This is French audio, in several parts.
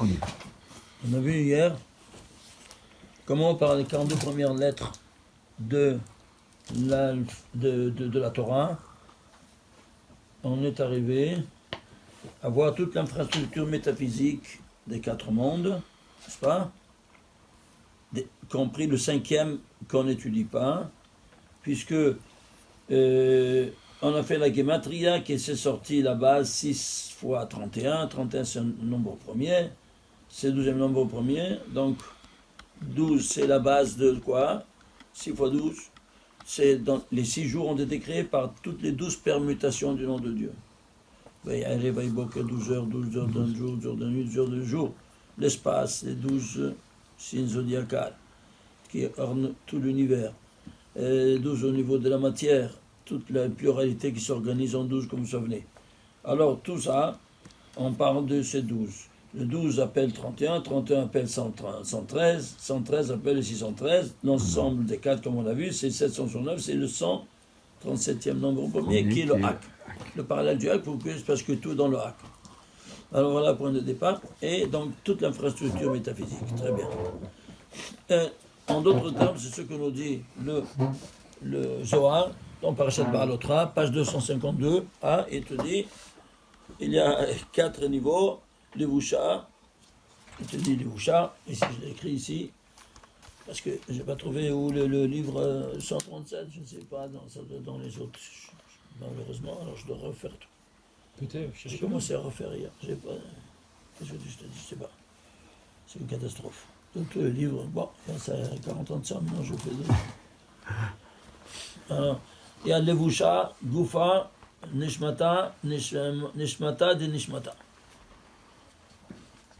On y va. On a vu hier comment par les 42 premières lettres de la Torah, on est arrivé à voir toute l'infrastructure métaphysique des quatre mondes, n'est-ce pas? Compris le cinquième qu'on n'étudie pas, puisque on a fait la Gematria qui s'est sortie la base 6 fois 31. 31 c'est un nombre premier, c'est le 12e nombre premier, donc 12 c'est la base de quoi? 6 fois 12, c'est dans les 6 jours ont été créés par toutes les 12 permutations du nom de Dieu. 12 heures, 12 heures d'un jour, 12 heures d'une nuit, 12 heures de jour. L'espace, les 12 signes zodiacales qui ornent tout l'univers. 12 au niveau de la matière, toute la pluralité qui s'organise en 12, comme vous savez. Alors, tout ça, on parle de ces 12. Le 12 appelle 31, 31 appelle 113, 113 appelle le 613. L'ensemble des 4, comme on l'a vu, c'est 769, c'est le 137e nombre premier, qui est le Hak. Le parallèle du Hak, parce que tout est dans le Hak. Alors voilà le point de départ, et donc toute l'infrastructure métaphysique. Très bien. En d'autres termes, c'est ce que nous dit le Zohar, dans Parashat Ba'alotra, page 252, il te dit, il y a 4 niveaux, les Vusha, il te dit les Vusha, ici je l'ai écrit ici, parce que je n'ai pas trouvé où le livre 137, je ne sais pas, dans les autres, malheureusement, alors je dois refaire tout. Peut-être, J'ai commencé à refaire hier, j'ai pas, qu'est-ce que je te dis, je sais pas, c'est une catastrophe. Donc tous les livres, bon, ça a 40 ans de ça, maintenant je fais deux. Alors, il y a Levusha, Gufa, Nishmata, Nishmata de Nishmata.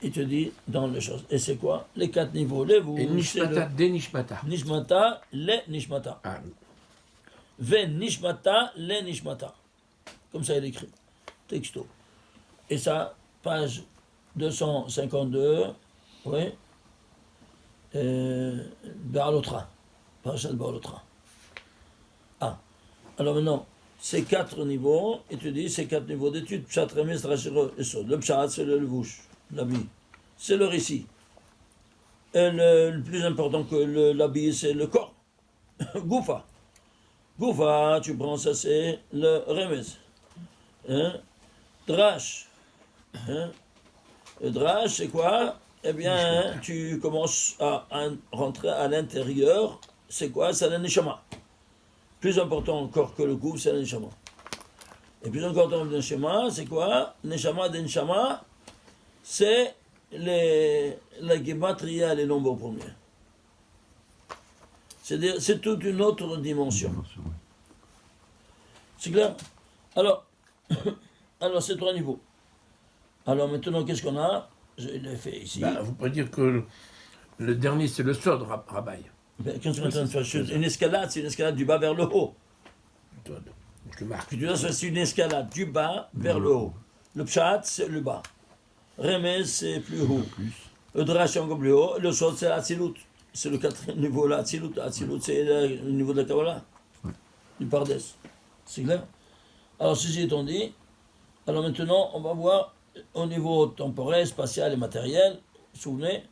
Il te dit dans les choses. Et c'est quoi? Les 4 niveaux. Et Nishmata, des Nishmata. Nishmata, les Nishmata. Ah. Ve Nishmata, les Nishmata. Comme ça il est écrit. Texto. Et ça, page 252, oui. Ba'alotra. Parashat Ba'alotra. Alors maintenant, ces 4 niveaux, et tu dis, ces 4 niveaux d'études, Pshat, Remes, Rachiro et Sod. Le Pshat, c'est le Levush, l'habit. C'est le récit. Et le plus important que l'habit, c'est le corps. Goufa. Goufa, tu prends ça, c'est le Remes. Drash. Le Drash, c'est quoi? Eh bien, tu commences à rentrer à l'intérieur. C'est quoi? C'est le Neshama. Plus important encore que le Gouf, c'est le Neshama. Et plus important que le Neshama, c'est quoi? Neshama de Neshama, c'est la Gematria, les nombres premiers. C'est-à-dire, c'est toute une autre dimension. C'est clair? Alors, c'est 3 niveaux. Alors maintenant, qu'est-ce qu'on a? Je l'ai fait ici. Vous pouvez dire que le dernier, c'est le Sod, Rabaï. Qu'est-ce qu'on est en train de faire? Une escalade, c'est une escalade du bas vers le haut. Je marque. Tu vois, c'est une escalade du bas vers le haut. Le Pshat, c'est le bas. Remez, c'est plus haut. Le Drash, c'est encore plus haut. Le Sod, c'est l'Atsilut. C'est le 4e niveau, l'Atsilut. L'Atsilut, c'est le niveau de la Kabbalah. Du Pardes. C'est clair? Alors, ceci étant dit, alors maintenant, on va voir au niveau temporel, spatial et matériel. Vous vous souvenez?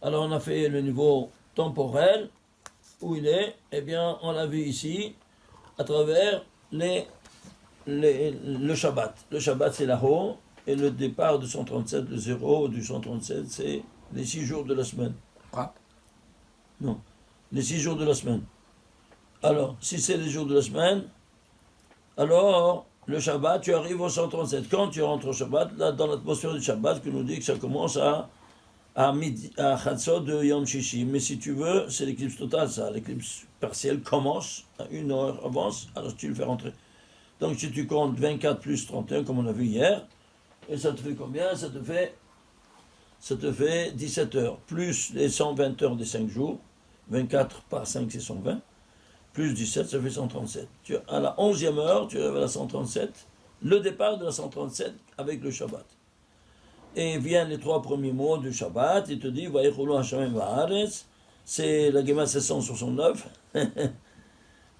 Alors, on a fait le niveau temporel. Où il est? Eh bien, on l'a vu ici, à travers le Shabbat. Le Shabbat, c'est là-haut, et le départ du 137, le 0 du 137, c'est les 6 jours de la semaine. Non, les 6 jours de la semaine. Alors, si c'est les jours de la semaine, alors, le Shabbat, tu arrives au 137. Quand tu rentres au Shabbat, là, dans l'atmosphère du Shabbat, qui nous dit que ça commence à Chatzot de Yom Shishi. Mais si tu veux, c'est l'éclipse totale, ça. L'éclipse partielle commence à 1 heure avance, alors tu le fais rentrer. Donc si tu comptes 24 plus 31, comme on a vu hier, et ça te fait combien? Ça te fait 17 heures, plus les 120 heures des 5 jours, 24 par 5 c'est 120, plus 17, ça fait 137. À la 11e heure, tu arrives à la 137, le départ de la 137 avec le Shabbat. Et viennent les 3 premiers mots du Shabbat, il te dit, Vaïcholo Hashem Va'aretz, c'est la Gemara 769,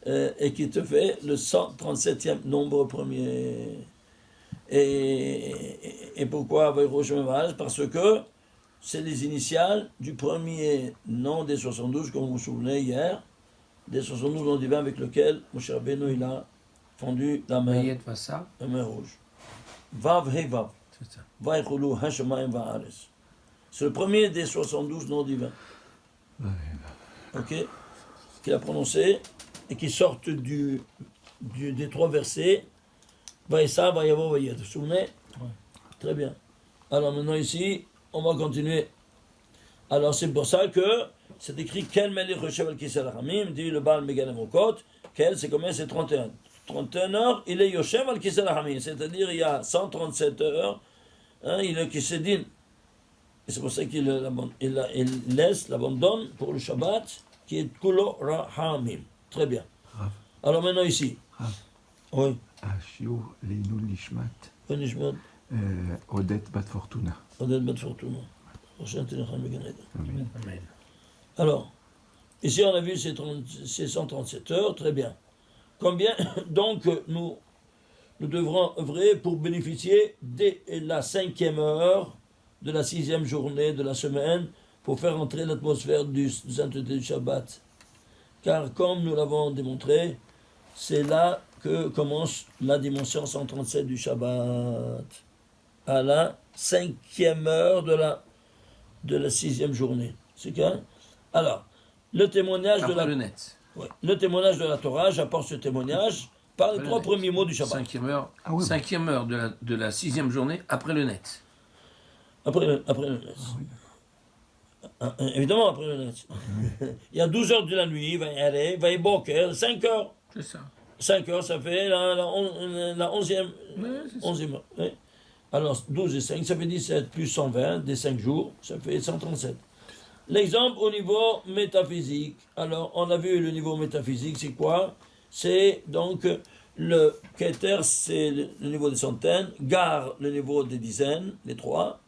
et qui te fait le 137e nombre premier. Et pourquoi Vaïcholo Hashem Va'aretz? Parce que c'est les initiales du premier nom des 72, comme vous vous souvenez hier, des 72 noms divins avec lequel Moshe Rabbeinu il a fondu la Vayet Vassa, mer rouge. Vav He Vav. c'est ça. Vaïchoulou Hashemayim Va'ares. C'est le premier des 72 noms divins. Ok, qu'il a prononcé et qui sortent des trois versets. Vaïssa, Vaïavo, Vaïet. Vous vous souvenez? Très bien. Alors maintenant ici, on va continuer. Alors c'est pour ça que c'est écrit Kel Melech Yoshev al Kisei Rachamim, dit le Baal Megalem Okot. Kel, c'est combien? C'est 31. 31 heures, il est Yoshev al Kisei Rachamim, c'est-à-dire il y a 137 heures, il est Kisedin. Et c'est pour ça qu'il laisse, l'abandonne pour le Shabbat, qui est Kulo Rahamim. Très bien. Alors maintenant ici. Oui. השיעור לעילוי נשמת Punishment. עודד בת פורטונה. Oded Bat Fortuna. Prochain Téléchan Meganed. אמן. Amen. Alors, ici on a vu ces 137 heures, très bien. Combien donc nous devrons œuvrer pour bénéficier dès la 5e heure de la 6e journée de la semaine pour faire entrer l'atmosphère du sainteté du Shabbat. Car comme nous l'avons démontré, c'est là que commence la dimension 137 du Shabbat, à la 5e heure de la 6e journée. C'est quand? Alors, le témoignage de Après la le net. ouais, le témoignage de la Torah, j'apporte ce témoignage par les Après trois le net. premiers mots du Shabbat. Cinquième heure, Ah oui. cinquième heure de la 6e journée après le net. Après le net. Évidemment, après le net. Il y a 12 heures de la nuit, va y aller, va y boker, 5 heures. C'est ça. 5 heures, ça fait la 11e, Ouais, c'est ça. 11e heure. Oui. Alors, 12 et 5, ça fait 17 plus 120, des 5 jours, ça fait 137. L'exemple au niveau métaphysique. Alors, on a vu le niveau métaphysique, c'est quoi? C'est donc le Keter, c'est le niveau des centaines, Gar, le niveau des dizaines, les 3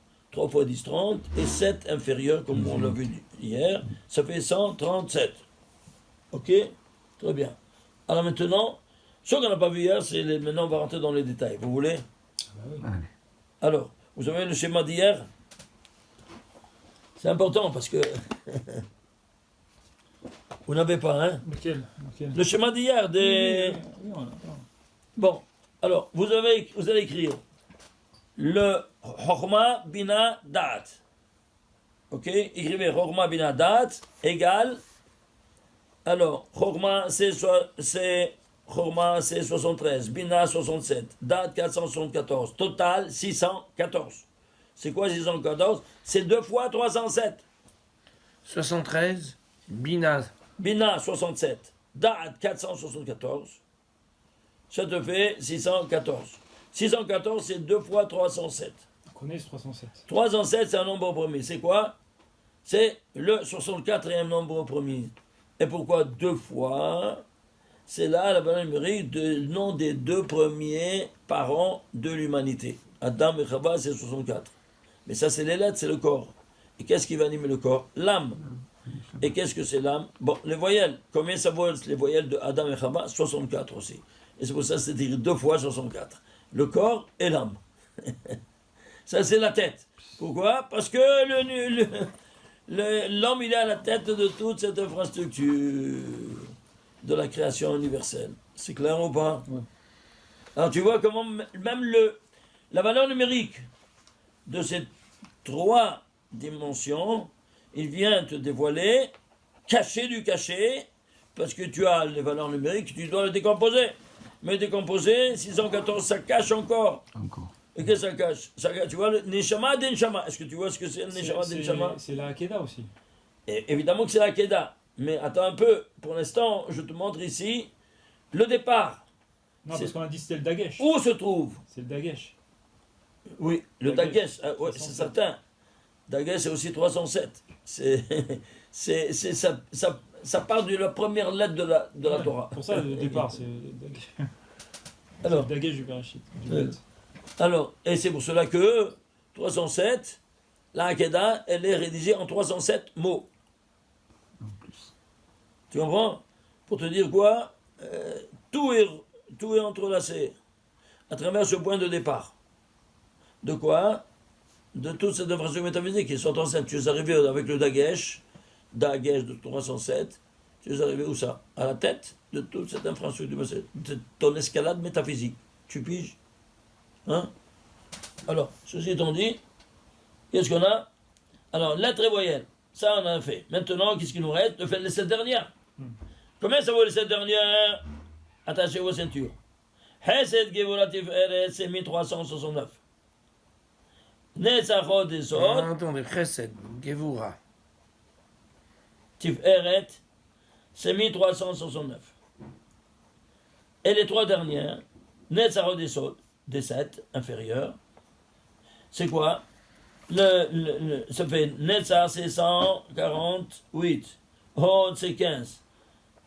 fois 10, 30, et 7 inférieurs, comme on l'a vu hier, ça fait 137. Ok? Très bien. Alors maintenant, ce qu'on n'a pas vu hier, maintenant on va rentrer dans les détails. Vous voulez? Allez. Alors, vous avez le schéma d'hier? C'est important parce que vous n'avez pas, hein? Lequel Le schéma d'hier des... Oui, on l'a. Bon, alors, vous allez écrire le Chokhma Bina Dat. Ok? Écrivez Chokhma Bina Dat égale. Alors, Chokhma c'est 73, Bina 67, Dat 474, total 614. C'est quoi 614? C'est 2 fois 307. 73, Bina, Bina 67, Dat 474, ça te fait 614. 614 c'est 2 fois 307. On connaît ce 307. 307 c'est un nombre premier. C'est quoi? C'est le 64e nombre premier. Et pourquoi 2 fois? C'est là la valeur numérique du nom des 2 premiers parents de l'humanité. Adam et Chava c'est 64. Mais ça c'est les lettres, c'est le corps. Et qu'est-ce qui va animer le corps? L'âme. Et qu'est-ce que c'est l'âme? Bon, les voyelles. Combien ça vaut les voyelles de Adam et Chava? 64 aussi. Et c'est pour ça que c'est écrit 2 fois 64. Le corps et l'âme. Ça c'est la tête. Pourquoi? Parce que l'homme il est à la tête de toute cette infrastructure de la création universelle. C'est clair ou pas? Ouais. Alors tu vois comment même la valeur numérique de ces 3 dimensions, il vient te dévoiler, caché du caché, parce que tu as les valeurs numériques, tu dois les décomposer. Mais décomposer, 614, ça cache encore. Encore. Et qu'est-ce que ça cache? Tu vois le Neshama d'Enshama. Est-ce que tu vois ce que c'est le Neshama d'Enshama? C'est la Hakeda aussi. Et évidemment que c'est la Keda. Mais attends un peu, pour l'instant, je te montre ici le départ. Non, parce qu'on a dit que c'était le Dagesh. Où se trouve? C'est le Dagesh. Oui, le Dagesh. Dagesh. Ouais, c'est 307. certain. Dagesh, c'est aussi 307. Ça part de la première lettre de la Ouais, Torah. Pour ça, le départ, c'est le Dagesh. C'est Alors, le Dagesh du Bereshit. du Ouais. Beth. alors, et c'est pour cela que 307, la Hakeda, elle est rédigée en 307 mots. En plus. Tu comprends? Pour te dire quoi? Tout est entrelacé à travers ce point de départ. De quoi? de toute cette infrastructure métaphysique. Ils sont en 7. Tu es arrivé avec le Dagesh de 307. Tu es arrivé où ça? À la tête de toute cette infrastructure, de ton escalade métaphysique. Tu piges? Hein? Alors, ceci étant dit, qu'est-ce qu'on a? Alors, lettres et voyelles. Ça, on a fait. Maintenant, qu'est-ce qu'il nous reste? De faire les 7 dernières. Combien ça vaut les 7 dernières? Attachez vos ceintures. Hesed Gevura Tiferet, c'est 1369. Netzachot et Sod, Attendez, Chesed, Gevura. Tiferet, c'est 1369. Et les 3 dernières, Netzachot et Sod, des 7 inférieurs, c'est quoi? Ça fait Netzach, c'est 148. Hod, c'est 15.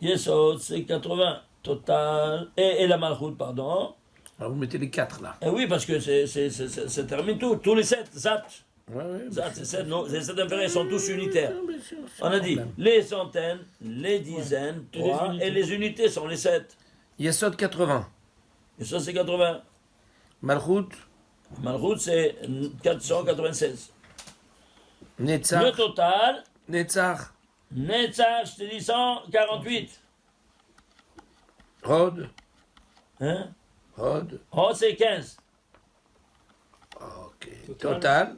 Yesod, c'est 80. Total. Et la Malchut, pardon. Alors vous mettez les 4 là. Et oui, parce que c'est termine tout. Tous les 7, Zat. Ouais, Zat, c'est 7. Non, les 7 inférieurs sont tous unitaires. bien sûr, c'est On a un dit problème. les centaines, les dizaines, Et les 3, unités. et les unités sont les 7. Yesod 80. Et ça, c'est 80. Malchut, Malchut, c'est 496. Le Netzach, total, Netzach, Netzach, je te dis 148. Hod, Hein? Hod, Oh, c'est 15. ok. Total. Total,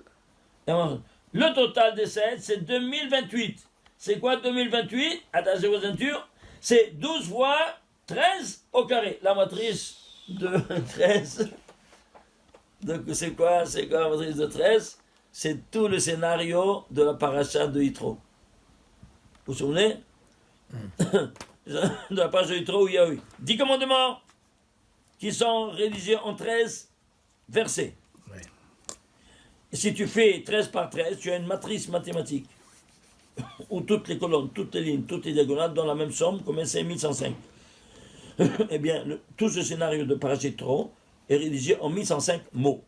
Et bon, le total des 7, c'est 2028. C'est quoi 2028? Attachez vos ceintures. C'est 12 fois 13 au carré. La matrice de 13. Donc c'est quoi la matrice de 13? C'est tout le scénario de la paracha de Yitro. Vous vous souvenez? De la paracha de Yitro où il y a eu 10 commandements qui sont rédigés en 13 versets. ouais. Et si tu fais 13 par 13, tu as une matrice mathématique où toutes les colonnes, toutes les lignes, toutes les diagonales donnent la même somme, comme c'est 1105. Eh bien, tout ce scénario de Parachitro est rédigé en 1105 mots.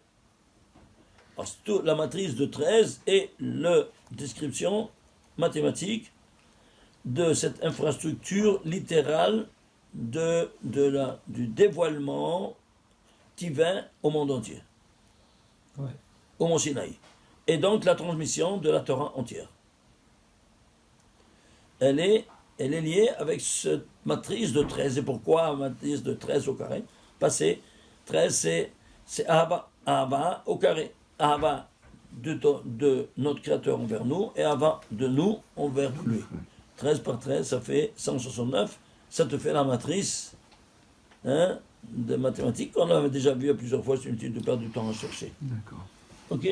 Parce que la matrice de 13 est la description mathématique de cette infrastructure littérale du dévoilement divin au monde entier, Ouais. au mont Sinaï. Et donc la transmission de la Torah entière. Elle est liée avec cette matrice de 13. Et pourquoi matrice de 13 au carré? Parce que 13, c'est Ahava. Ahava au carré. Ahava de notre Créateur envers nous et Ahava de nous envers lui. 13 par 13, ça fait 169. Ça te fait la matrice de mathématiques qu'on avait déjà vu à plusieurs fois. C'est inutile de perdre du temps à chercher. D'accord. Ok?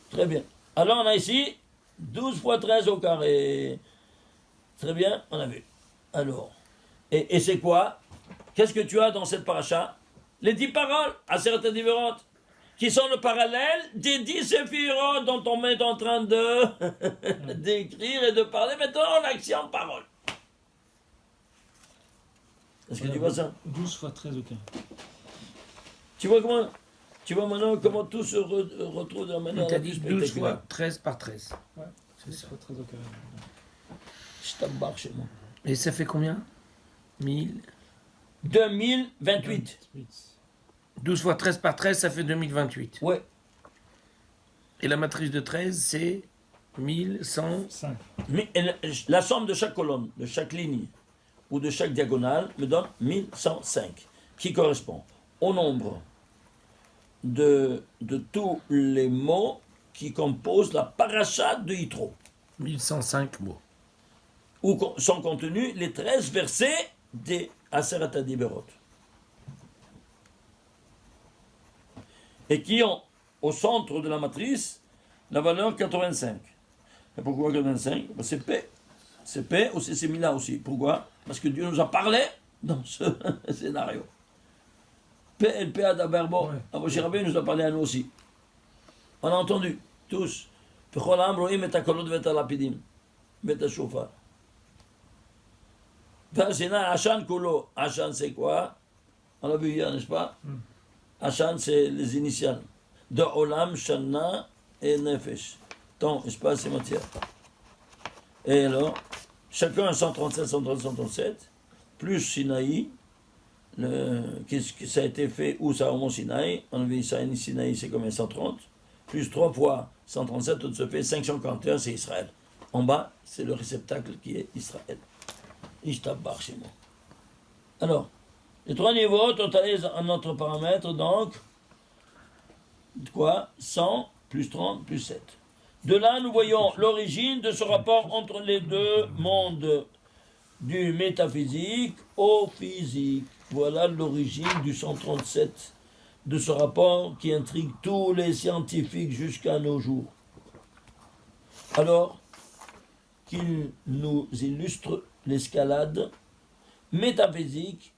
Très bien. Alors on a ici 12 fois 13 au carré. Très bien, on a vu. Alors, et c'est quoi? Qu'est-ce que tu as dans cette paracha? Les 10 paroles, Aseret HaDivrot, qui sont le parallèle des 10 séphirot dont on est en train de d'écrire et de parler. Maintenant, l'action parole. Est-ce que tu vois ça? 12 fois 13 au carré. Tu vois comment? Tu vois maintenant comment tout se retrouve de la manière Tu as la plus dit 12 spectaculaire. fois 13 par 13. Ouais. C'est 12 ça. fois 13 au carré. Je t'embarque chez moi. Et ça fait combien 1000. 2028. 12 fois 13 par 13, ça fait 2028. Ouais. Et la matrice de 13, c'est 1100. 5. Mais la somme de chaque colonne, de chaque ligne ou de chaque diagonale me donne 1105, qui correspond au nombre de tous les mots qui composent la paracha de Yitro, 1105 mots. où sont contenus les 13 versets des Aseret HaDivrot. Et qui ont au centre de la matrice la valeur 85. Et pourquoi 85? Ben, c'est P. C'est P ou c'est Mila aussi. Pourquoi? Parce que Dieu nous a parlé dans ce scénario. P et P à Daberbo. Ouais. Moshe Rabbeinu nous a parlé à nous aussi. On a entendu, tous. V'chol ha'am ro'im et ha'kolot ve'et ha'lapidim ve'et ha'shofar. V'hasina Hashan kulo. Hashan c'est quoi? On l'a vu hier, n'est-ce pas? Hashan c'est les initiales. De Olam, Shana et Nefesh. Temps, espace et matière. Et alors, chacun 137, 137, 137, plus Sinaï, qu'est-ce que ça a été fait, où ça au mont Sinaï, on a vu ça, Sinaï c'est combien 130, plus 3 fois 137, tout se fait 541, c'est Israël. En bas, c'est le réceptacle qui est Israël. Ishtabbar chez moi. Alors, les 3 niveaux totalisent un autre paramètre, donc, quoi 100 plus 30 plus 7. De là, nous voyons l'origine de ce rapport entre les deux mondes, du métaphysique au physique. Voilà l'origine du 137, de ce rapport qui intrigue tous les scientifiques jusqu'à nos jours. Alors, qu'il nous illustre l'escalade métaphysique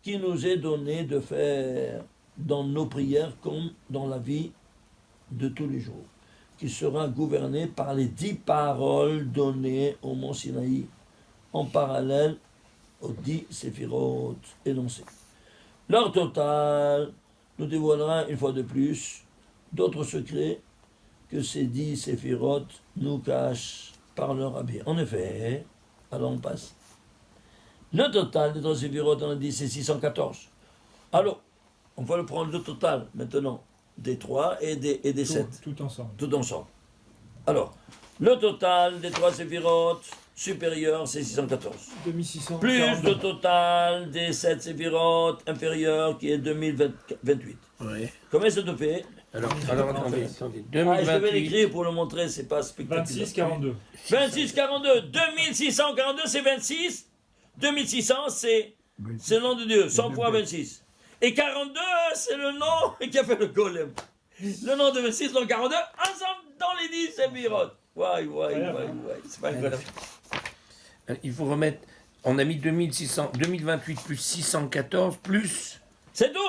qui nous est donnée de faire dans nos prières comme dans la vie de tous les jours, qui sera gouvernée par les 10 paroles données au mont Sinaï, en parallèle aux 10 séphirotes énoncées. Leur total nous dévoilera une fois de plus d'autres secrets que ces 10 séphirotes nous cachent par leur habit. En effet, alors on passe. Le total des 3 séphirotes, on a dit, c'est 614. Alors, on va le prendre le total maintenant des 3 et des 7. Tout ensemble. Tout ensemble. Alors, le total des 3 séphirotes supérieurs, c'est 614. 2600. Plus le total des 7 séphirotes inférieurs, qui est 2028. Oui. Combien ça te fait? Alors attendez. Ah, je vais 2028. l'écrire pour le montrer, c'est pas spectaculaire. 26, 42. 26, 42. 2642, c'est 26. 2600, c'est le nom de Dieu. 100 fois 26. Et 42, c'est le nom qui a fait le golem. Le nom de 26, donc 42, ensemble dans les 10 séphirotes. Ouais. C'est pas incroyable. Il faut remettre. On a mis 2028 plus 614 plus. C'est tout.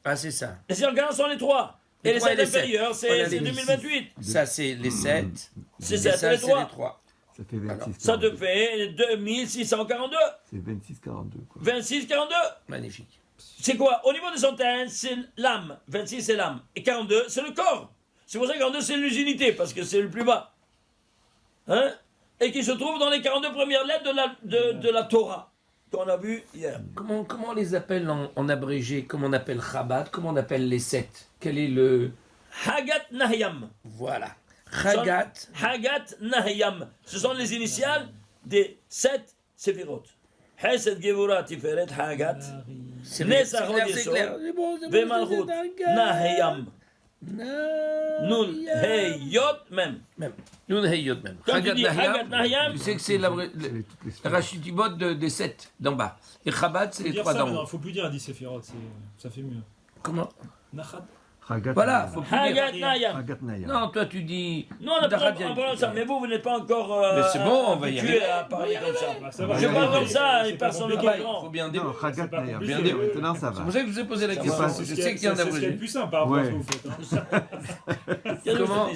Ah, c'est ça. Les 640 sont les 3. Et les 3 et 7 les sept. inférieurs, On c'est a les 2028. Ça, c'est les 7. C'est Et ça, ça, c'est les c'est 3. les 3. Ça fait 26, Ça te 42. fait 2642. C'est 26, 42, quoi. 26, 42. Magnifique. C'est quoi? Au niveau des centaines, c'est l'âme. 26, c'est l'âme. Et 42, c'est le corps. C'est pour ça que 42, c'est l'usinité, parce que c'est le plus bas. Hein? Et qui se trouve dans les 42 premières lettres de la Torah, qu'on a vu hier. Comment on les appelle en abrégé? Comment on appelle Chabad? Comment on appelle les 7? Quel est le. Hagat Nahyam. Voilà. Chagat. Hagat Nahyam. Ce sont les initiales des 7 séphirotes. Hesed Gevura Tiferet Hagat. C'est Nesachot clair, c'est Yesod. clair. C'est bon, Vemalchut Nahyam. Nun Heyot même. Même. Nun Heyot même. Quand tu dis Nahiyam, Hagat Nahyam, tu sais que c'est C'est toutes les sphères. Rachitibot des 7 d'en bas. Et Chabad, c'est les Dire 3 ça, d'en maintenant, haut. faut plus dire 10 séphirotes, ça fait mieux. Comment? Nachad. Chagat Voilà, Naya. faut plus Hagat dire. Nahyam. Chagat Naya. Non, toi tu dis. Non, on apprend Daradia. ça, mais vous n'êtes pas encore Mais c'est bon, on va y habitué arriver. à parler comme ça. Bah, ça va, Je ça parle va, comme ça, c'est et pas personne ne compliqué. Il faut comprend. bien dire. Non, Chagat pas Naya. compliqué. Bien, maintenant ça C'est va. pour ça que je vous ai posé la Ça question. va, Je C'est sais qu'il y en a ce qu'il y a abrégé. de plus simple par rapport à ce que Ouais. vous faites. Hein. Comment?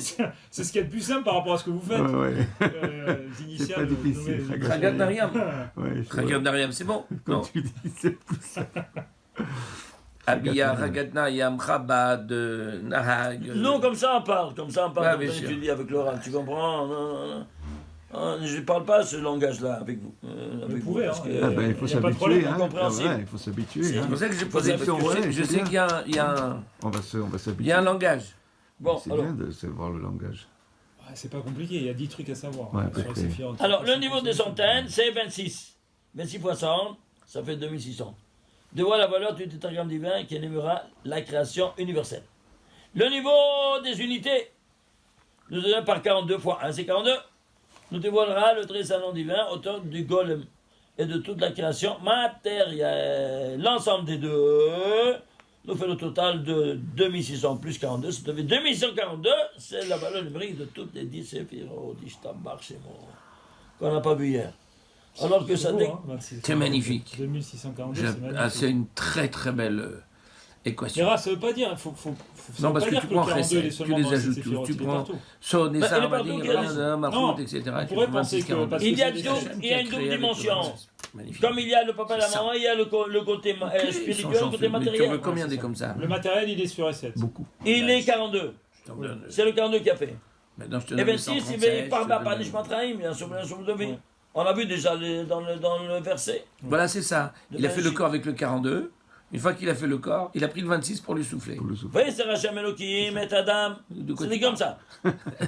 C'est ce qu'il y a de plus simple par rapport à ce que vous faites. Ouais. Les C'est initiales. pas difficile. nommées- Chagat Nariam. Ouais, je vois. Chagat Nariam, c'est bon. Quand Non. tu dis, c'est plus ça. Abia, Chagat Nariam, Chabad, Nahag. Non, comme ça on parle, comme ça on parle, Ouais, comme bien ça, sûr. tu dis avec Laurent, tu comprends? Non. Je ne parle pas ce langage-là avec vous. Avec pouvez, parce hein. que- Ah ben, il faut y a pas de s'habituer. problème, Hein. incompréhensible. Ouais, il faut s'habituer. Si. Hein. C'est pour ça que j'ai posé la Position, question. ouais, Je c'est sais bien. qu'il y a un. On va Il s'habituer. y a un langage. Bon, C'est alors, bien de savoir le langage. Ouais, c'est pas compliqué, il y a 10 trucs à savoir. Ouais, sur les parfait. séphirotes. alors, le niveau des centaines, c'est 26. 26 fois 100, ça fait 2600. De voir la valeur du tétragramme divin qui énumérera la création universelle. Le niveau des unités, nous donnons par 42 fois 1, c'est 42, nous dévoilera le très saint nom divin, auteur du golem et de toute la création matérielle. L'ensemble des deux nous fait le total de 2600 plus 42, ça devait 2142, c'est la valeur numérique de toutes les 10 séphirotes, Ishtabbar Shemo, qu'on n'a pas vu hier. Alors que ça beau, dé... hein, 26. C'est magnifique. 2642, c'est magnifique. C'est une très très belle équation. Mais ça veut pas dire, ça Non, veut parce pas que dire tu que prends le 42 il est Chesed, tu seulement les dans les ajoutes tous, séphirotes, tu il est prends partout. Son, il est Nessar, partout, Madir, il y a des- Malchut, Non, etc. on Tu pourrait fais penser 26, que 40. parce Il y a c'est deux- des- il y a une double dimension. Magnifique. Comme il y a le papa et la C'est ça. maman, il y a le côté Ok, spirituel, sans le côté mais tu en veux matériel. combien Ouais, des c'est comme ça? Le matériel, il est sur S7. Beaucoup. Il est 42. Je t'en donne. C'est le 42 qui a fait. Maintenant, je te Et donne 26, il 137, veille par je te Bapa donne- Nishmatraim, bien sûr, de vie. Ouais. On a vu déjà dans le verset. Voilà, c'est ça. Il a fait le corps avec le 42. Une fois qu'il a fait le corps, il a pris le 26 pour lui souffler. Pour le souffle. Vaïser Hachem Elohim et Adam. De quoi C'est tu écrit comme ça.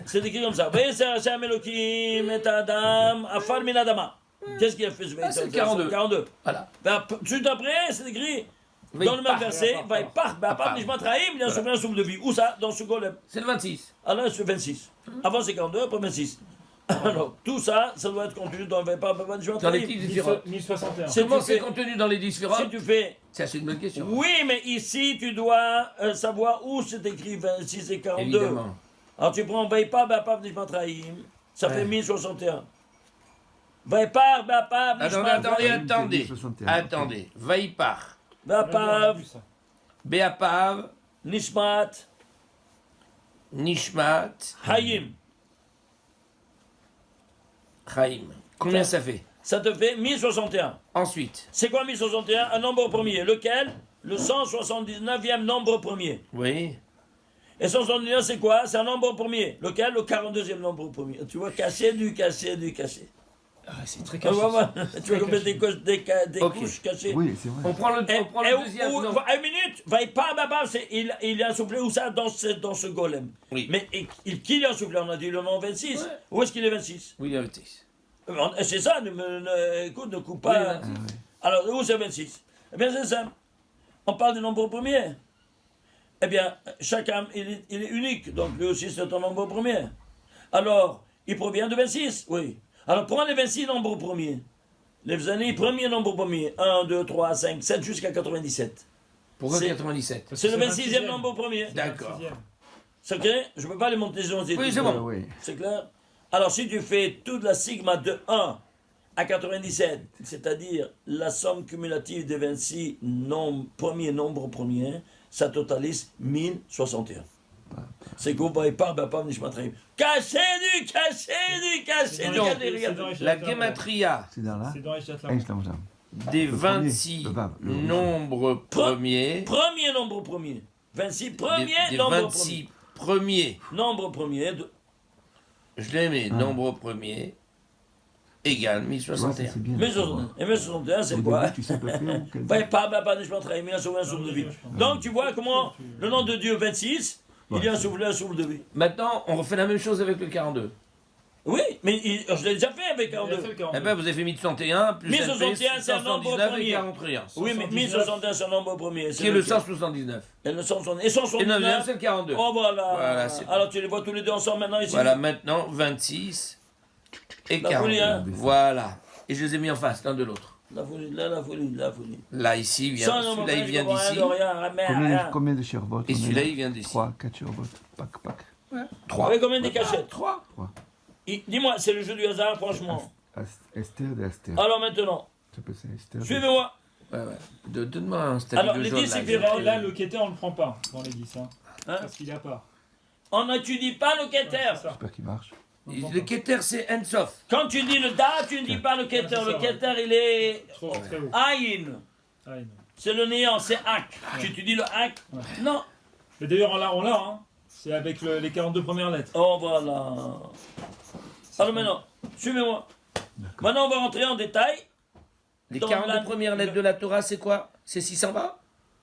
C'est écrit comme ça. Vaïser Hachem Elohim et Adam. Afar min Adama. Qu'est-ce qu'il a fait ce c'est le 42. 42. Voilà. Ben, tout après, c'est écrit Va dans le même par. verset. Vaïpar, Bapam, Nishmat Raïm, il a soufflé un souffle de vie. Où ça? Dans ce golem. C'est le 26. Alors, c'est 26. Avant, c'est 42, après 26. Alors, tout ça, ça doit être contenu dans Vaïpar, Bapam, Nishmat Dans les Raïm. 10 différents. 1061. C'est- Comment tu c'est fais- contenu dans les 10 Si différents? tu fais. Ça, c'est une bonne question. Oui, mais ici, tu dois savoir où c'est écrit 26 et 42. Évidemment. Alors tu prends Vaïpar, Bapam, Nishmat Raïm, ça Ouais. fait 1061. Vaïpar, Bapam, Nishmat Attendez, Raïm, attendez. 1061. Attendez. Vaïpar. Bapam, Béapav. Nishmat, Nishmat. Haïm. Chaim. Combien ça fait? Ça te fait 1061. Ensuite. C'est quoi 1061? Un nombre premier. Lequel? Le 179e nombre premier. Oui. Et 179, c'est quoi? C'est un nombre premier. Lequel? Le 42e nombre premier. Tu vois, caché, du caché, du caché. Ah, c'est très Ah, caché. voilà. ça. Tu vois combien des Ok. couches cachées. Oui, c'est vrai. On prend le deuxième. non. Une minute, Vaïpar, Baba, il a soufflé où ça dans ce golem. Oui. Mais qui lui a soufflé? On a dit le nom 26. Ouais. Où est-ce qu'il est 26? Oui, il a 26. C'est ça, écoute, ne coupe pas. Oui, Alors, où c'est 26? Eh bien, c'est simple. On parle du nombre premier. Eh bien, chaque âme, il est unique. Donc, lui aussi, c'est un nombre premier. Alors, il provient de 26. Oui. Alors, prends les 26 nombres premiers. Les années, premier nombre premier. 1, 2, 3, 5, 7, jusqu'à 97. Pourquoi C'est- 97? Parce C'est que le 26e 26e. nombre premier. D'accord. 26e. C'est clair? Je ne peux pas les monter sur Oui, c'est bon. Oui. C'est clair? Alors, si tu fais toute la sigma de 1 à 97, c'est-à-dire la somme cumulative des 26 premiers nombres premiers, ça totalise 1061. C'est qu'on va pas, Bapam, Nishmat Raïm. Caché du, caché du, caché du, dans- caché c'est du. dans Regarde. les La Shabbat gematria C'est dans là. C'est dans les Shabbat. Ah, Islam, Islam. des Le premier, 26 le vav, le- nombres premiers. Premier nombre premier. 26 premiers Des nombre 26 premiers. premier. Nombre premier. Je l'ai mis. Nombre premier égale Tu vois, ça, 1061. c'est bien. 1061. Et 1061, c'est Au quoi? début, tu sais pas faire ou quel- Ouais, pas Nishmat Raïm, il a sauvé un souffle de vie. Donc, tu vois comment le nom de Dieu 26, il a soufflé un souffle de vie. Maintenant, on refait la même chose avec le 42. Oui, mais je l'ai déjà fait avec Il a 42. fait le 42. Eh ben, vous avez fait 1061 plus 1061, c'est un nombre 179 et premier. 41. Oui, mais 1061, c'est un nombre premier. Qui est le lequel? 179. Et le 179. Et Et 9e, 179. c'est le 42. Oh, voilà. Voilà, c'est bon. Alors, tu les vois tous les deux ensemble maintenant ici. Voilà, maintenant 26 et La 42. folie, hein. Voilà. Et je les ai mis en face l'un de l'autre. La folie, là, la folie, la folie. Là, ici, il vient. Sans nombre Celui-là, il premier, vient je comprends d'ici. rien de rien, rien, rien. Combien de Sherbot? Et celui-là, il vient d'ici. 3, 4 Sherbot. Pac, pac. 3. Avec combien de cachettes? 3. Dis-moi, c'est le jeu du hasard, franchement. Esther de Esther. Alors maintenant, Ça peut être Esther. suivez-moi. Ouais, ouais. Donne-moi un stade Alors, de les jaune, 10 là. séphirotes, Et là, le Keter, on le prend pas dans les 10. Hein. Hein? Parce qu'il est à part. On n'étudie pas le Ouais, Keter. c'est ça. J'espère qu'il marche. On Et prend le pas. Keter, c'est Ensof. Quand tu dis le Da, tu ne dis pas le Keter. c'est ça, Le ouais. Keter, il est Trop, très haut. Aïn. Ah, non. C'est le néant, c'est Ak. Tu dis le Ak? Ouais. Non. Mais d'ailleurs, on l'a, hein. C'est avec les 42 premières lettres. Oh, voilà. Alors maintenant, suivez-moi. Maintenant, on va rentrer en détail. Les Dans 42 la- premières lettres de la Torah, c'est quoi? C'est 620?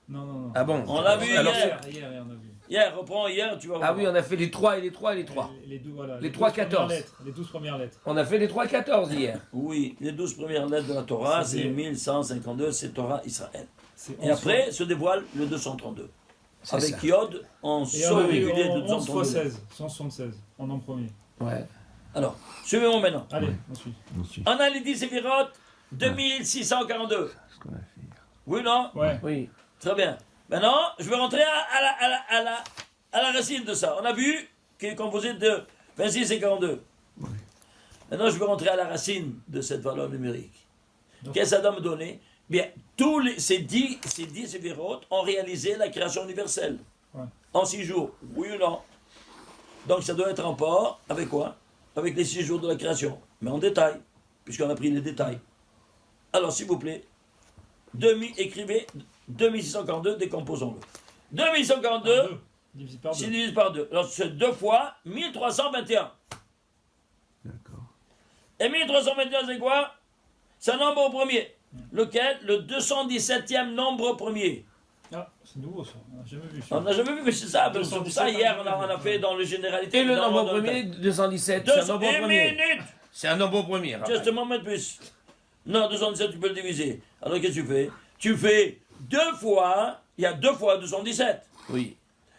Non, non, non. Ah bon? On l'a vu Alors, hier. Hier, on a vu. Hier, reprends hier, tu vas voir. Ah oui, on a fait les 3 et les 3 et les 3. Les 12, voilà, Les 12 3, premières 14. lettres, les 12 premières lettres. On a fait les 3 14 hier. Oui, les 12 premières lettres de la Torah, C'est c'est bien. 1152, c'est Torah Israël. C'est Et 11 après se dévoile le 232. C'est Avec ça. Yod en Et on saut a vu régulier de 11 fois 232. 16, 176, en an premier. Ouais. Alors, suivez-moi maintenant. Allez, Ouais. on suit. Ensuite, On a les 10 séphirotes, 2642. ce qu'on a fait hier. Oui, non? Ouais. Oui. Très bien. Maintenant, je vais rentrer à la racine de ça. On a vu qu'il est composé de 26 et 42. Oui. Maintenant, je vais rentrer à la racine de cette valeur numérique. Donc- Qu'est-ce que ça doit me donner? Bien, ces 10 séphirotes ont réalisé la création universelle. Ouais. En 6 jours. Oui ou non? Donc, ça doit être en rapport avec quoi? Avec les 6 jours de la création. Mais en détail, puisqu'on a pris les détails. Alors, s'il vous plaît, écrivez 2642, décomposons-le. 2642, Deux. Divisé par c'est 2. divisé par 2. Alors, c'est 2 fois 1321. D'accord. Et 1321, c'est quoi? C'est un nombre au premier. Lequel? Le 217e nombre premier. Ah, c'est nouveau ça. On n'a jamais vu ça. On n'a jamais vu, mais c'est ça. C'est pour ça, hier, on a fait dans les généralités. Et le dans- nombre dans- premier, 217, c'est un nombre Une premier. minute! C'est un nombre premier. rappelle. Juste un moment de plus. Non, 217, tu peux le diviser. Alors, qu'est-ce que tu fais? Tu fais 2 fois, il y a 2 fois 217. Oui.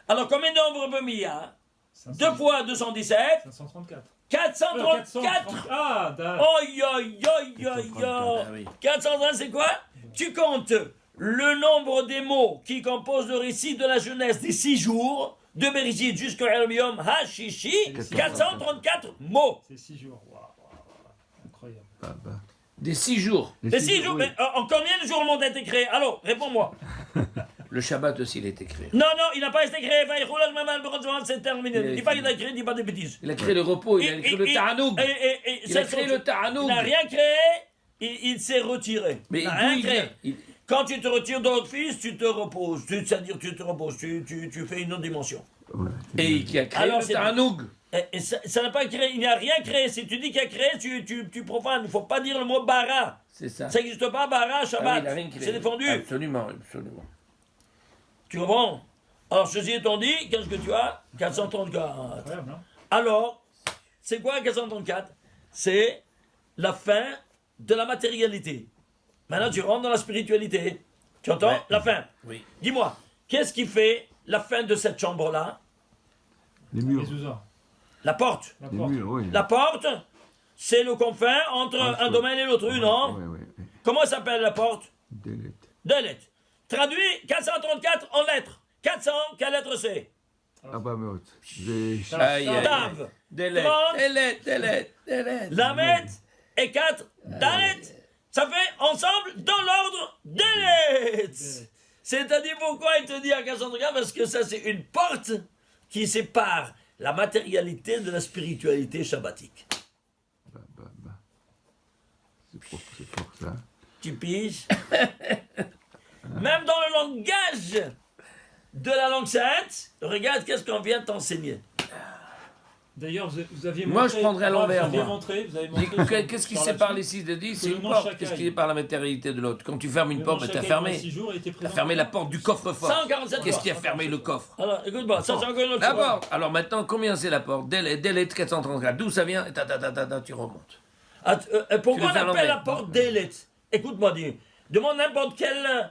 Alors, combien de nombres premiers il y a? 500 2 fois 217, 534. 434. Ah, d'accord. Oi, oi, oi, oi, Ah oui. oi. 430, c'est quoi? Tu comptes le nombre des mots qui composent le récit de la jeunesse des 6 jours, de Bereshit jusqu'au Yom HaShishi, 434 mots. C'est 6 jours. Waouh, waouh, waouh. Incroyable. Bah, bah. Des 6 jours. Les 6 jours, oui. mais en combien de jours le monde a été créé? Alors, réponds-moi. Le Shabbat aussi, il a été créé. Non, non, il n'a pas été créé. C'est terminé. Il a Ne dis pas été- qu'il a créé, dis pas des bêtises. Il a créé le repos, il a créé le Ta'anoug. Il a créé le Ta'anoug. Il n'a rien créé, il s'est retiré. Mais il n'a d'où rien il créé. vient Il- Quand tu te retires de votre fils, tu te reposes. C'est-à-dire, tu te reposes, tu fais une autre dimension. Voilà, c'est Et bien. qui a créé Alors, le c'est- Ta'anoug. Et ça n'a pas créé, il n'a rien créé. Si tu dis qu'il a créé, tu profanes. Il ne faut pas dire le mot bara. C'est ça. Ça n'existe pas, bara, Ah oui, Shabbat. il a rien créé. C'est défendu. Absolument, absolument. Tu comprends? Alors, ceci étant dit, qu'est-ce que tu as? 434. Incroyable, hein? Alors, c'est quoi 434? C'est la fin de la matérialité. Maintenant, tu rentres dans la spiritualité. Tu entends? Ouais. La fin. Oui. Dis-moi, qu'est-ce qui fait la fin de cette chambre-là? Les murs. Les Zouzas. La porte. La Les porte. murs, oui. La porte, c'est le confin entre Entre- un domaine et l'autre, non? Oui, oui, oui. Comment s'appelle la porte? Delete. Deux lettres. Traduit 434 en lettres. 400, quelle lettre c'est? Abameot. J'ai... Aïe, aïe, aïe. Tav. Délai, 30. délai. Lamet et 4 Dalet. Ça fait ensemble dans l'ordre Dalet. C'est-à-dire pourquoi il te dit à 434? Parce que ça c'est une porte qui sépare la matérialité de la spiritualité shabbatique. Bah, bah, bah. C'est pour ça. Tu piges? Même dans le langage de la langue sainte, regarde qu'est-ce qu'on vient t'enseigner. D'ailleurs, vous aviez Moi, montré. je prendrais à l'envers, Vous aviez moi. montré. Vous avez Dis, montré. Qu'est-ce qui sur sépare là-dessus. les 6 de 10? C'est C'est le une nom porte. Shakai. Qu'est-ce qui sépare la matérialité de l'autre? Quand tu fermes une Le porte, nom t'as Shakai, fermé. dans 6 jours, était T'as présent. fermé la porte du coffre-fort. 147 Qu'est-ce fois. qui a fermé le coffre? Alors, écoute-moi, ça c'est encore une autre La chose. porte. Alors maintenant, combien c'est la porte? Délai 434. D'où ça vient? Tu remontes. Pourquoi Tu le fais à on appelle la l'envers. porte Dalet? Écoute-moi, dis. Demande n'importe quel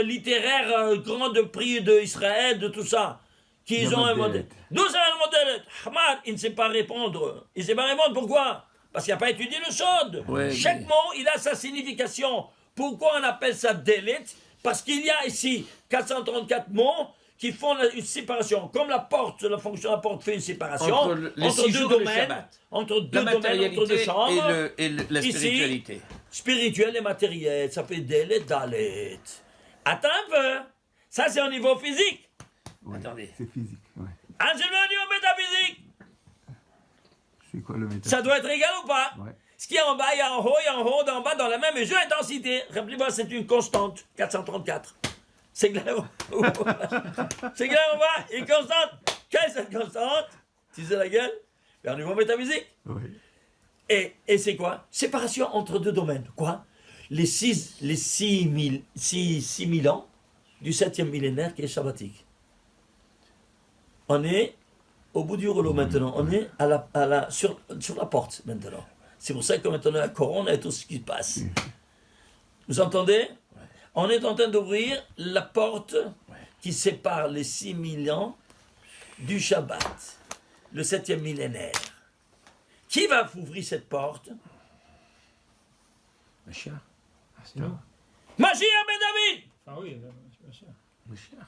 littéraire grand de prix d'Israël, de tout ça, qu'ils Yom ont Dalet. inventé. D'où ça vient le mot Dalet? Hamad, il ne sait pas répondre. Il ne sait pas répondre. Pourquoi? Parce qu'il n'a pas étudié le Sod. Ouais, Chaque mais- mot, il a sa signification. Pourquoi on appelle ça Dalet? Parce qu'il y a ici 434 mots qui font une séparation. Comme la porte, la fonction de la porte fait une séparation Entre les 6 deux jours et le domaines, Shabbat. entre La deux domaines, entre deux matérialité chambres. et la Ici, spiritualité. spirituel et matériel, ça fait Dalet, Dalet. Attends un peu. Ça, c'est au niveau physique. Ouais, Attendez. c'est physique, ouais. Un seul au niveau métaphysique. C'est quoi le métal? Ça doit être égal ou pas? Ouais. Ce qui est en bas, il y a en haut, il y a en haut, d'en bas, dans la même mesure intensité. Rappelez-moi, c'est une constante, 434. C'est clair ou pas? C'est clair ou pas? Une constante. Quelle est cette constante? Tu sais laquelle? Au niveau métaphysique. Oui. Et c'est quoi? Séparation entre deux domaines. Quoi? Les 6 000 ans du 7e millénaire qui est shabbatique. On est au bout du rouleau maintenant. On est sur la porte maintenant. C'est pour ça que maintenant la couronne et tout ce qui se passe. Vous entendez? On est en train d'ouvrir la porte qui sépare les 6 000 ans du Shabbat, le 7e millénaire. Qui va ouvrir cette porte? Mashiach. Ah, c'est nous. Mashiach ben David! Ah oui, bien sûr. Mashiach.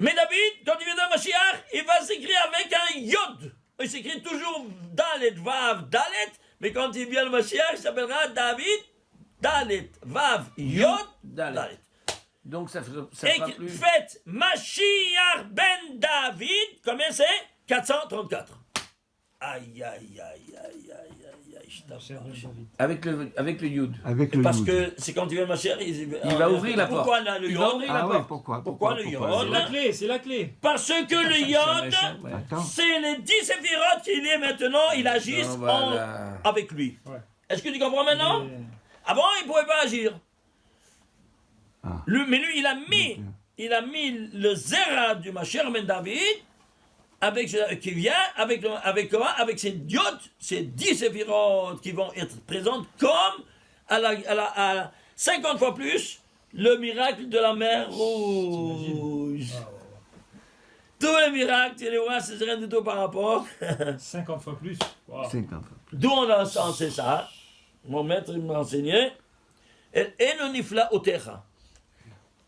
Mais David, quand il vient de Mashiach, il va s'écrire avec un Yod. Il s'écrit toujours Dalet, Vav, Dalet, mais quand il vient le Mashiach, il s'appellera David, Dalet, Vav, Yod, Dalet. Dalet. Donc ça Et fera plus. faites Mashiach ben David, combien c'est? 434. Aïe, aïe, aïe, aïe, aïe, aïe, aïe, je t'en Cher parle. David. Avec le Yud. Avec le Parce Yud. que c'est quand il vient le Mashiach, il va ouvrir la porte. Pourquoi là, le Il va Yod? ouvrir la Ah porte. ouais, pourquoi? Pourquoi le C'est Yod? la clé, c'est la clé. Parce que le Yod, Ouais. Attends. c'est les 10 séphirotes qu'il est maintenant, il agisse Voilà. avec lui. Ouais. Est-ce que tu comprends maintenant? Et- Avant, il ne pouvait pas agir. Ah. Mais lui, il a mis le Zera du Mashiach Ben David qui vient avec quoi? Avec ces diotes, ces 10 séphirotes qui vont être présentes comme à 50 fois plus le miracle de la mer Rouge. Tous les miracles, tu les vois, c'est rien du tout par rapport. 50 fois plus. Wow. 50 fois plus. D'où on a sensé ça. Mon maître il m'a enseigné. El eno nifla otecha.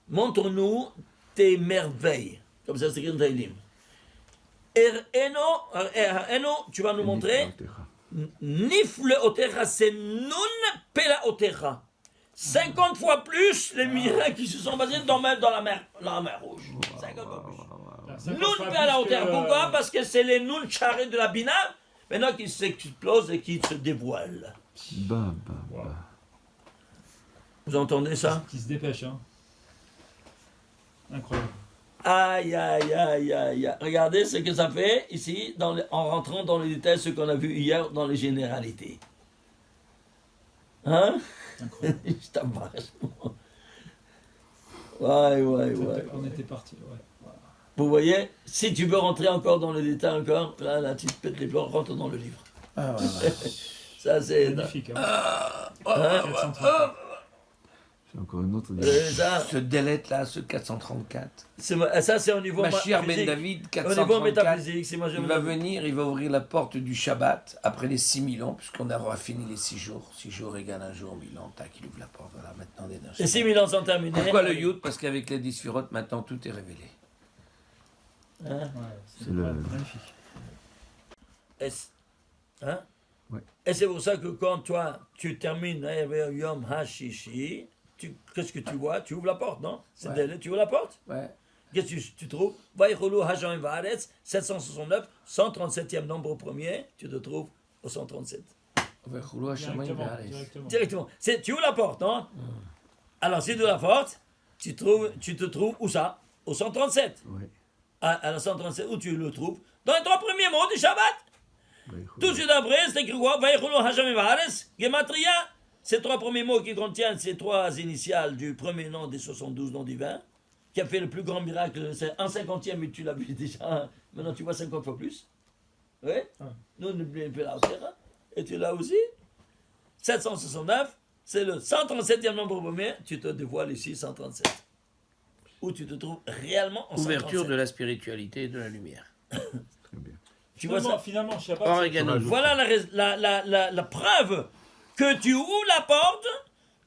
Montre-nous tes merveilles. Comme ça c'est écrit dans Taïlim. Eno, tu vas nous montrer. Nifle otecha, c'est nun pela otecha. 50 fois plus les miracles qui se sont basés dans la mer Rouge. 50 fois plus. 50 Nun fois pela plus otecha. que- Pourquoi? Parce que c'est les nun charrés de la bina, maintenant qui s'explosent et qui se dévoilent. Bah. Vous entendez ça? Qui se dépêche, hein. Incroyable. Aïe, aïe, aïe, aïe, aïe. Regardez ce que ça fait ici, en rentrant dans les détails, ce qu'on a vu hier dans les généralités. Hein? Incroyable. Je t'embrasse. Ouais. On était parti, ouais. Vous voyez, si tu veux rentrer encore dans les détails encore, là tu te pètes les plombs, rentre dans le livre. Ah, ouais. Ça c'est... Magnifique, hein. Hein? 430. J'ai encore une autre. Ça, Ce délette là, ce 434. ça c'est au niveau Mashiach Ben physique. David, Au niveau 434. métaphysique, c'est moi Il va venir, il va ouvrir la porte du Shabbat après les 6000 ans, puisqu'on aura fini les 6 jours. 6 jours égale un jour, 1000 ans. Tac, il ouvre la porte. Voilà, maintenant on est dans le Les Shabbat. 6000 ans sont terminés. Pourquoi le Yud? Parce qu'avec les 10 sphirotes, maintenant tout est révélé. Hein? Ouais, C'est le- magnifique. Hein? Ouais. Et c'est pour ça que quand toi, tu termines Yom HaShishi, qu'est-ce que tu vois? Tu ouvres la porte, non? C'est Ouais. délai, tu ouvres la porte? Ouais. Qu'est-ce que tu trouves? Vaïcholu Hajam Varetz, 769, 137e nombre au premier, tu te trouves au 137. Directement. Directement. Tu ouvres la porte, non? Alors, si tu ouvres la porte, tu te trouves où ça? Au 137. Ouais. À la 137, où tu le trouves? Dans les 3 premiers mots du Shabbat. Tout de suite après, c'est écrit quoi? Vaïcholu Hajam Varetz, Gematria. Ces 3 premiers mots qui contiennent ces 3 initiales du premier nom des 72 noms divins, qui a fait le plus grand miracle, c'est un 50e, mais tu l'as vu déjà. Maintenant, tu vois 50 fois plus. Oui? Ouais. Nous, n'oublions pas la terre. Et tu l'as aussi. 769, c'est le 137e nombre premier. Tu te dévoiles ici, 137. Où tu te trouves réellement en Ouverture 137. de la spiritualité et de la lumière. Très bien. Tu vois ça? Finalement, je sais pas. Oregano. Voilà la preuve que tu ouvres la porte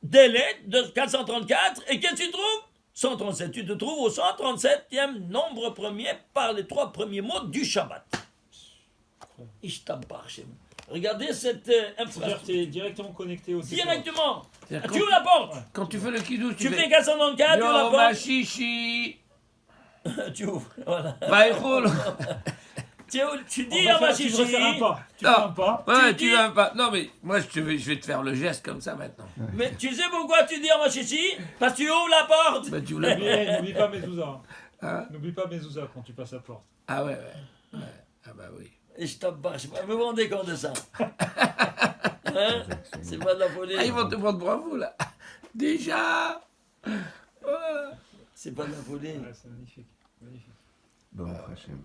des lettres de 434 et qu'est-ce que tu trouves? 137. Tu te trouves au 137e nombre premier par les 3 premiers mots du Shabbat. Ishtabach Shem. Regardez cette C'est-à-dire que infrastructure. tu es directement connecté au Directement. C'est-à-dire Tu ouvres la porte. Ouais. Quand tu fais le kiddush, Tu fais 494, tu ouvres la Yom porte. HaShishi. Tu ouvres. Voilà. Vaïchol. Tu On dis va à faire- tu vas faire un Machichi. pas. Tu Non. fais un pas. Ouais, Tu tu dis- vas pas. Non, mais moi, je vais te faire le geste comme ça maintenant. Mais tu sais pourquoi tu dis à Machichi? Parce que tu ouvres la porte. Bah, tu ouvres la porte. N'oublie pas Mezouza. Hein? N'oublie pas Mezouza quand tu passes la porte. Ah ouais. Ah bah oui. Ishtabach Shem. Vous vous rendez compte de ça? Hein? C'est pas de la folie. Ah, ils vont te prendre bravo là. Déjà. Voilà. C'est pas de la folie. Ouais, c'est magnifique. Magnifique. Bon, Hachem.